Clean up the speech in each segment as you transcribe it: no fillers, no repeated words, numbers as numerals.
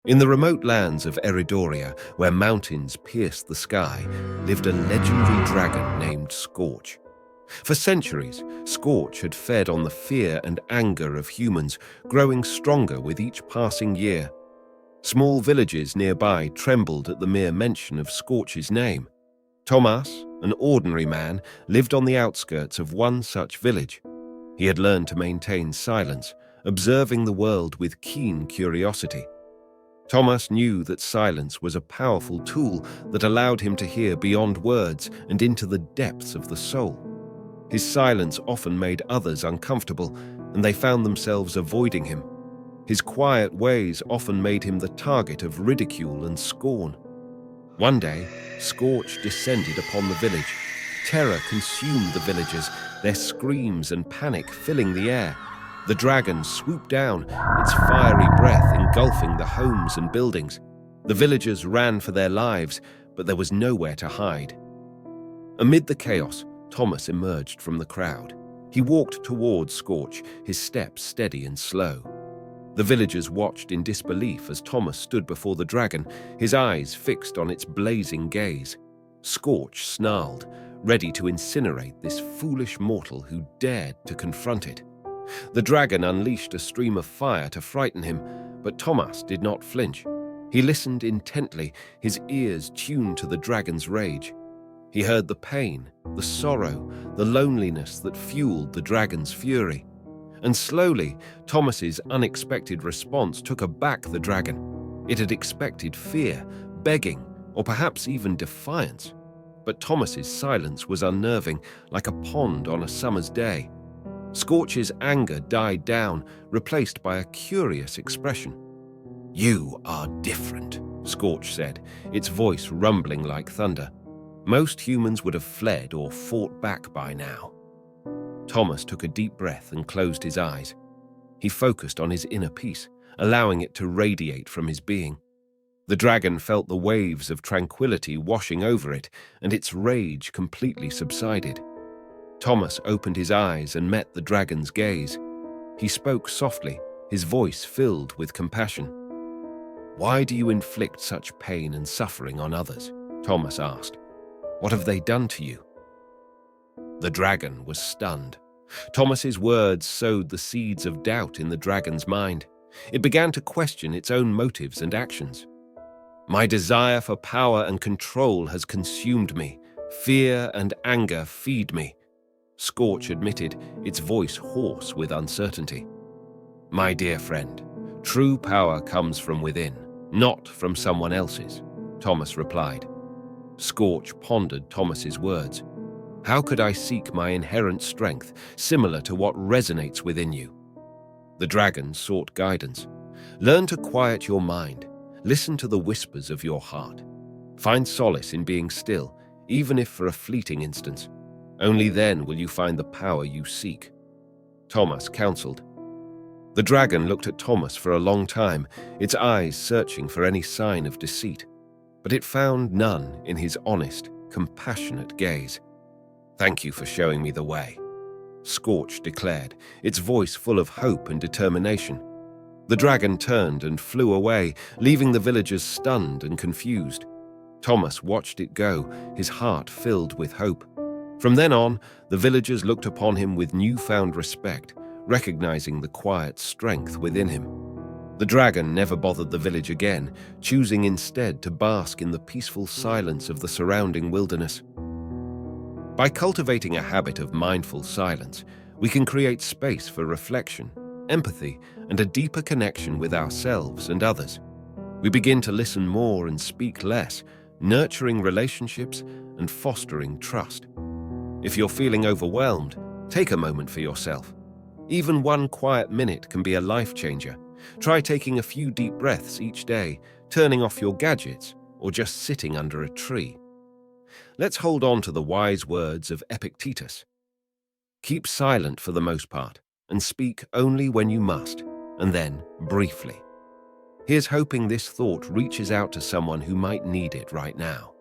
In the remote lands of Eridoria, where mountains pierced the sky, lived a legendary dragon named Scorch. For centuries, Scorch had fed on the fear and anger of humans, growing stronger with each passing year. Small villages nearby trembled at the mere mention of Scorch's name. Tomas, an ordinary man, lived on the outskirts of one such village. He had learned to maintain silence, observing the world with keen curiosity. Tomas knew that silence was a powerful tool that allowed him to hear beyond words and into the depths of the soul. His silence often made others uncomfortable, and they found themselves avoiding him. His quiet ways often made him the target of ridicule and scorn. One day, Scorch descended upon the village. Terror consumed the villagers, their screams and panic filling the air. The dragon swooped down, its fiery breath engulfing the homes and buildings. The villagers ran for their lives, but there was nowhere to hide. Amid the chaos, Tomas emerged from the crowd. He walked towards Scorch, his steps steady and slow. The villagers watched in disbelief as Tomas stood before the dragon, his eyes fixed on its blazing gaze. Scorch snarled, ready to incinerate this foolish mortal who dared to confront it. The dragon unleashed a stream of fire to frighten him, but Tomas did not flinch. He listened intently, his ears tuned to the dragon's rage. He heard the pain, the sorrow, the loneliness that fueled the dragon's fury. And slowly, Tomas's unexpected response took aback the dragon. It had expected fear, begging, or perhaps even defiance. But Tomas's silence was unnerving, like a pond on a summer's day. Scorch's anger died down, replaced by a curious expression. "You are different," Scorch said, its voice rumbling like thunder. Most humans would have fled or fought back by now. Tomas took a deep breath and closed his eyes. He focused on his inner peace, allowing it to radiate from his being. The dragon felt the waves of tranquility washing over it, and its rage completely subsided. Tomas opened his eyes and met the dragon's gaze. He spoke softly, his voice filled with compassion. "Why do you inflict such pain and suffering on others?" Tomas asked. "What have they done to you?" The dragon was stunned. Tomas's words sowed the seeds of doubt in the dragon's mind. It began to question its own motives and actions. "My desire for power and control has consumed me. Fear and anger feed me," Scorch admitted, its voice hoarse with uncertainty. "My dear friend, true power comes from within, not from someone else's," Tomas replied. Scorch pondered Tomas's words. "How could I seek my inherent strength, similar to what resonates within you?" The dragon sought guidance. "Learn to quiet your mind. Listen to the whispers of your heart. Find solace in being still, even if for a fleeting instance. Only then will you find the power you seek," Tomas counseled. The dragon looked at Tomas for a long time, its eyes searching for any sign of deceit. But it found none in his honest, compassionate gaze. "Thank you for showing me the way," Scorch declared, its voice full of hope and determination. The dragon turned and flew away, leaving the villagers stunned and confused. Tomas watched it go, his heart filled with hope. From then on, the villagers looked upon him with newfound respect, recognizing the quiet strength within him. The dragon never bothered the village again, choosing instead to bask in the peaceful silence of the surrounding wilderness. By cultivating a habit of mindful silence, we can create space for reflection, empathy, and a deeper connection with ourselves and others. We begin to listen more and speak less, nurturing relationships and fostering trust. If you're feeling overwhelmed, take a moment for yourself. Even one quiet minute can be a life changer. Try taking a few deep breaths each day, turning off your gadgets, or just sitting under a tree. Let's hold on to the wise words of Epictetus. Keep silent for the most part, and speak only when you must, and then briefly. Here's hoping this thought reaches out to someone who might need it right now.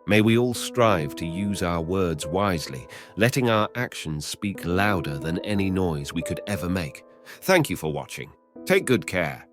May we all strive to use our words wisely, letting our actions speak louder than any noise we could ever make. Thank you for watching. Take good care.